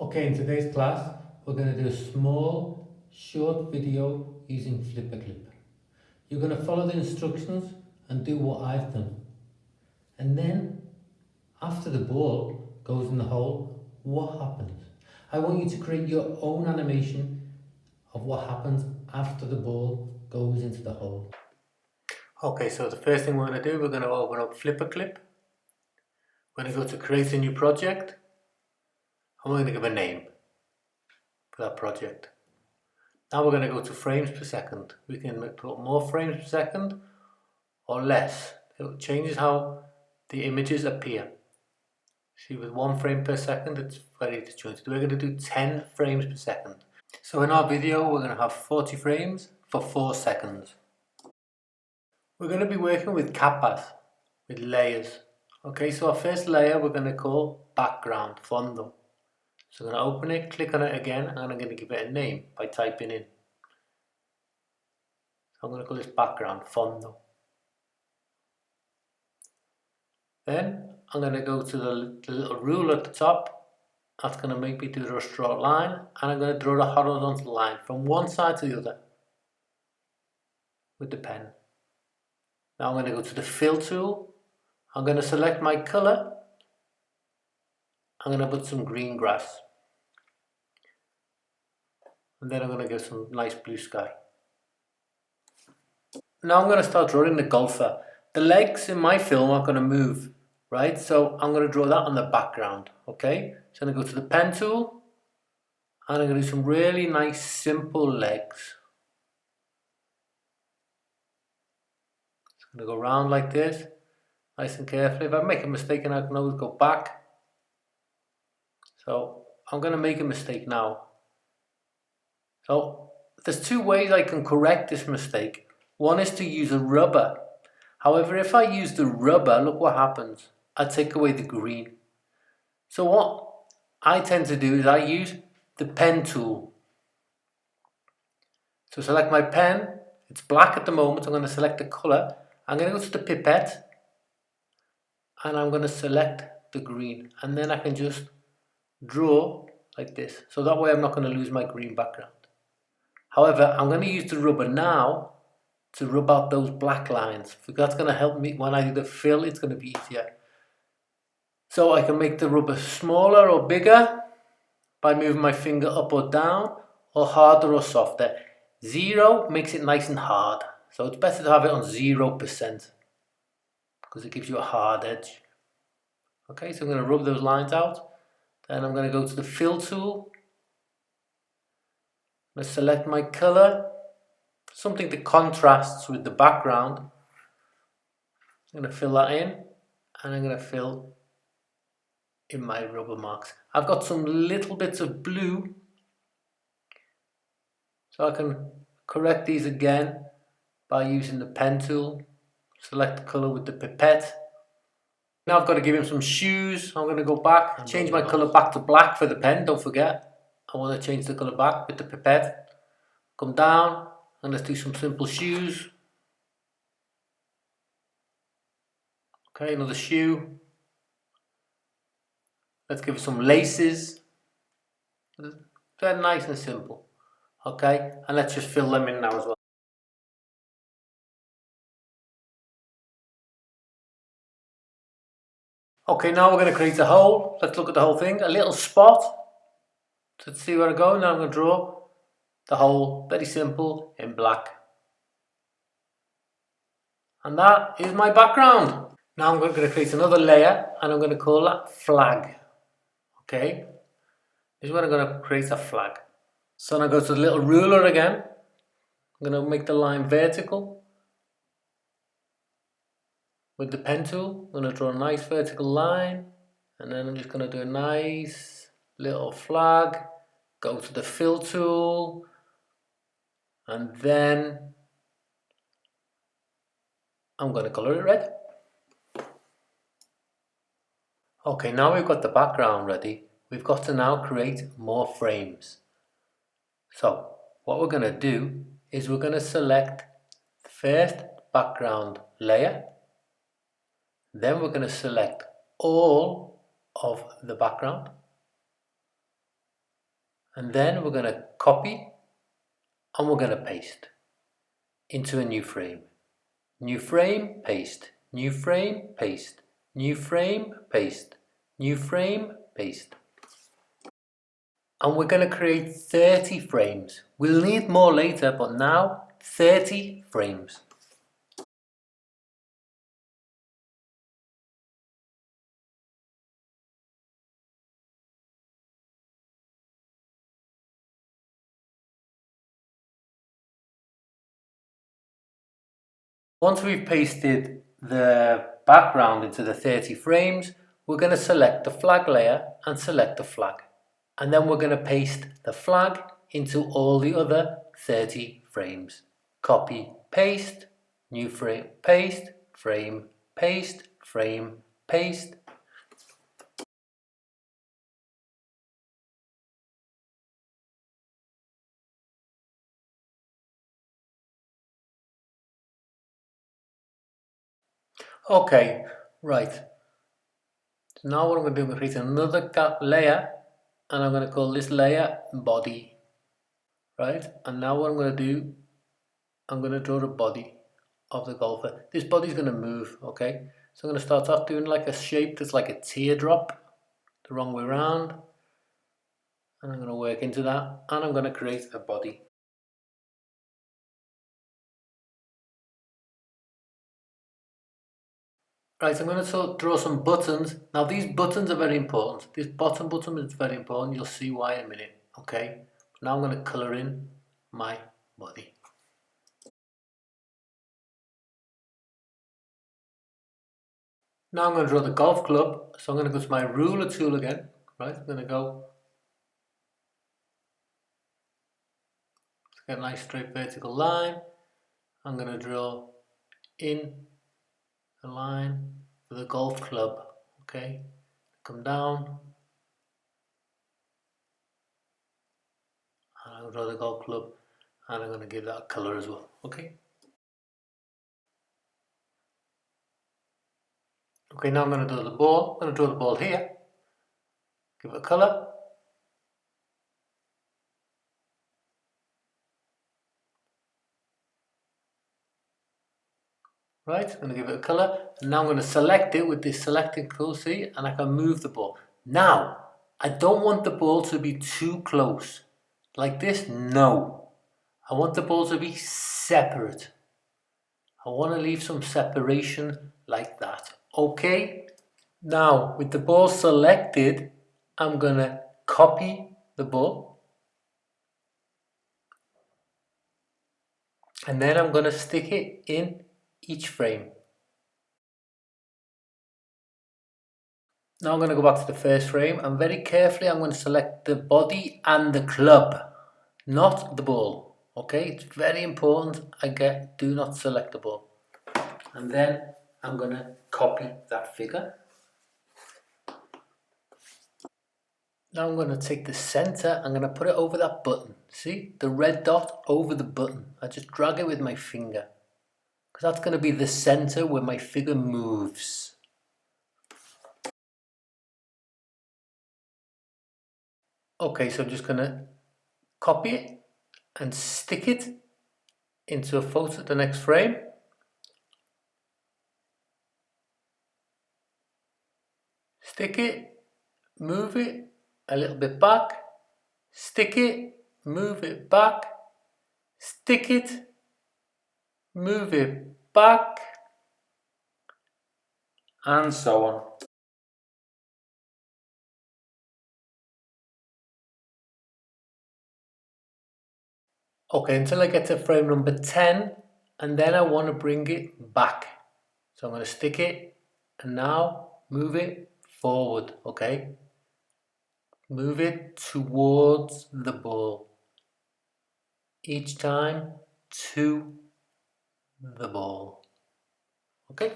Okay, in today's class, we're going to do a small, short video using FlipperClip. You're going to follow the instructions and do what I've done. And then, after the ball goes in the hole, what happens? I want you to create your own animation of what happens after the ball goes into the hole. Okay, so the first thing we're going to do, we're going to open up FlipperClip. We're going to go to create a new project. And we're going to give a name for that project. Now we're going to go to frames per second. We can put more frames per second or less. It changes how the images appear. See, with 1 frame per second, it's very disjointed. We're going to do 10 frames per second. So in our video, we're going to have 40 frames for 4 seconds. We're going to be working with capas, with layers. Okay, so our first layer we're going to call background, fondo. So I'm going to open it, click on it again, and I'm going to give it a name by typing in. I'm going to call this background, fondo. Then I'm going to go to the little rule at the top. That's going to make me just draw a line, and I'm going to draw a horizontal line from one side to the other with the pen. Now I'm going to go to the fill tool. I'm going to select my color. I'm going to put some green grass. And then I'm going to get some nice blue sky. Now I'm going to start drawing the golfer. The legs in my film are going to move, right? So I'm going to draw that on the background, okay? So I'm going to go to the pen tool, and I'm going to do some really nice simple legs. I'm going to go around like this, nice and carefully. If I make a mistake, and I can always go back. So I'm going to make a mistake now. So there's 2 ways I can correct this mistake. One is to use a rubber. However, if I use the rubber, look what happens. I take away the green. So what I tend to do is I use the pen tool. So select my pen. It's black at the moment. I'm going to select the color. I'm going to go to the pipette, and I'm going to select the green. And then I can just draw like this. So that way I'm not going to lose my green background. However, I'm going to use the rubber now to rub out those black lines, because that's going to help me when I do the fill. It's going to be easier. So I can make the rubber smaller or bigger by moving my finger up or down, or harder or softer. 0 makes it nice and hard, so it's better to have it on 0% because it gives you a hard edge. Okay, so I'm going to rub those lines out. Then I'm going to go to the fill tool. I'm going to select my color, something that contrasts with the background. I'm going to fill that in, and I'm going to fill in my rubber marks. I've got some little bits of blue, so I can correct these again by using the pen tool. Select the color with the pipette. Now I've got to give him some shoes. I'm going to go back, change my color back to black for the pen. Don't forget, I want to change the color back with the pipette. Come down, and let's do some simple shoes. Okay, another shoe. Let's give it some laces. Very nice and simple. Okay, and let's just fill them in now as well. Okay, now we're going to create a hole. Let's look at the whole thing. A little spot. Let's see where I go. Now I'm going to draw the hole, very simple, in black. And that is my background. Now I'm going to create another layer, and I'm going to call that flag. Okay, this is where I'm going to create a flag. So now I go to the little ruler again. I'm going to make the line vertical. With the pen tool, I'm going to draw a nice vertical line, and then I'm just going to do a nice little flag. Go to the fill tool, and then I'm going to color it red. Okay, now we've got the background ready. We've got to now create more frames. So what we're going to do is we're going to select the first background layer. Then we're going to select all of the background. And then we're going to copy and we're going to paste into a new frame. New frame, paste. New frame, paste. New frame, paste. New frame, paste. And we're going to create 30 frames. We'll need more later, but now 30 frames. Once we've pasted the background into the 30 frames, we're going to select the flag layer and select the flag. And then we're going to paste the flag into all the other 30 frames. Copy, paste, new frame, paste, frame, paste, frame, paste. Okay, right. So now what I'm going to do is create another layer, and I'm going to call this layer body. Right, and now what I'm going to do, I'm going to draw the body of the golfer. This body's going to move, okay? So I'm going to start off doing like a shape that's like a teardrop, the wrong way around. And I'm going to work into that, and I'm going to create a body. Right, so I'm going to draw some buttons. Now these buttons are very important. This bottom button is very important. You'll see why in a minute, okay? Now I'm going to colour in my body. Now I'm going to draw the golf club. So I'm going to go to my ruler tool again. Right, I'm going to go get a nice straight vertical line. I'm going to draw in a line for the golf club, okay? Come down, and I'll draw the golf club, and I'm going to give that a colour as well, okay? Okay, now I'm going to draw the ball. I'm going to draw the ball here, give it a colour. Right, I'm going to give it a colour, and now I'm going to select it with this selecting tool, see, and I can move the ball. Now, I don't want the ball to be too close. Like this, no. I want the ball to be separate. I want to leave some separation like that. Okay? Now, with the ball selected, I'm going to copy the ball. And then I'm going to stick it in each frame. Now I'm going to go back to the first frame, and very carefully I'm going to select the body and the club, not the ball. Okay, it's very important do not select the ball. And then I'm going to copy that figure. Now I'm going to take the center, I'm going to put it over that button. See, the red dot over the button. I just drag it with my finger, because that's going to be the center where my figure moves. Okay, so I'm just going to copy it and stick it into a photo, the next frame. Stick it, move it a little bit back, stick it, move it back, stick it, move it back, and so on. Okay, until I get to frame number 10, and then I want to bring it back. So I'm going to stick it, and now move it forward, okay? Move it towards the ball. Each time to the ball, okay?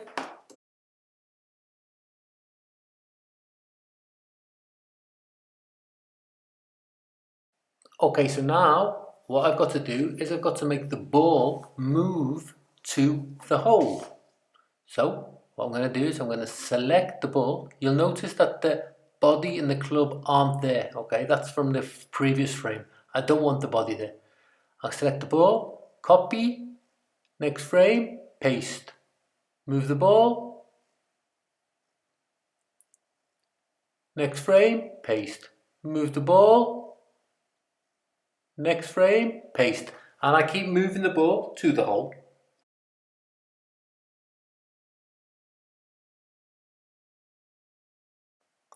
Okay, so now what I've got to do is I've got to make the ball move to the hole. So what I'm going to do is I'm going to select the ball. You'll notice that the body and the club aren't there, okay? That's from the previous frame. I don't want the body there. I'll select the ball, copy, next frame, paste. Move the ball, next frame, paste. Move the ball, next frame, paste. And I keep moving the ball to the hole.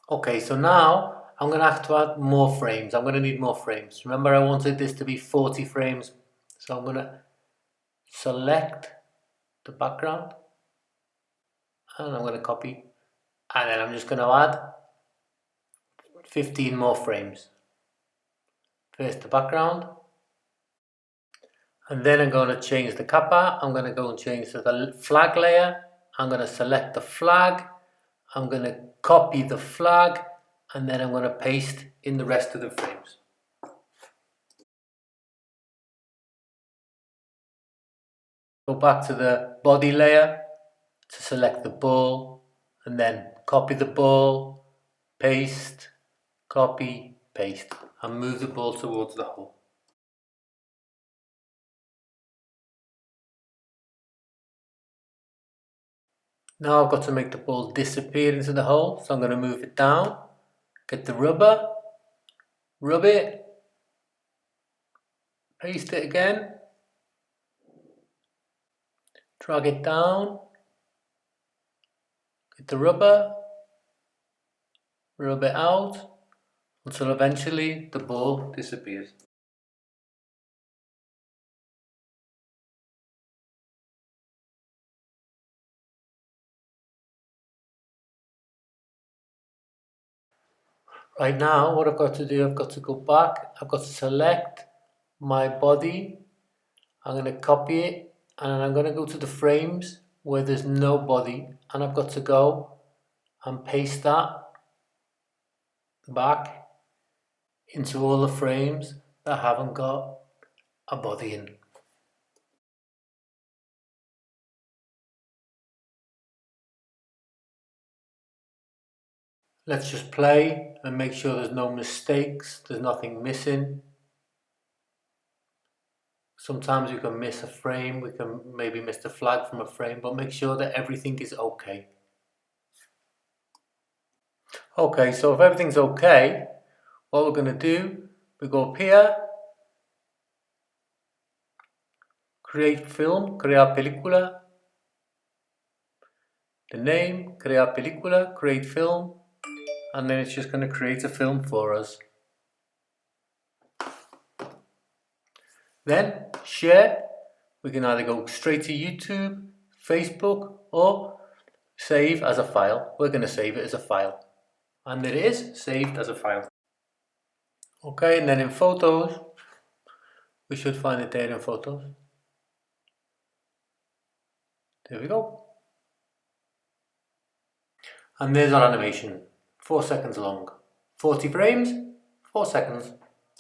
Okay, so now I'm going to have to add more frames. I'm going to need more frames. Remember, I wanted this to be 40 frames. So I'm going to select the background and I'm going to copy. And then I'm just going to add 15 more frames. First the background. And then I'm going to change the kappa. I'm going to go and change to the flag layer. I'm going to select the flag. I'm going to copy the flag. And then I'm going to paste in the rest of the frames. Go back to the body layer to select the ball. And then copy the ball, paste, copy, paste. And move the ball towards the hole. Now I've got to make the ball disappear into the hole, so I'm going to move it down, get the rubber, rub it, paste it again, drag it down, get the rubber, rub it out, until eventually the ball disappears. Right now, what I've got to do, I've got to go back, I've got to select my body, I'm going to copy it, and I'm going to go to the frames where there's no body, and I've got to go and paste that back into all the frames that haven't got a body in. Let's just play and make sure there's no mistakes, there's nothing missing. Sometimes we can miss a frame, we can maybe miss the flag from a frame, but make sure that everything is okay. Okay, so if everything's okay, what we're going to do, we go up here, create film, crear película, the name, crear película, create film, and then it's just going to create a film for us. Then share, we can either go straight to YouTube, Facebook, or save as a file. We're going to save it as a file. And it is saved as a file. Okay, and then in Photos, we should find it there in Photos. There we go. And there's our animation, 4 seconds long. 40 frames, 4 seconds.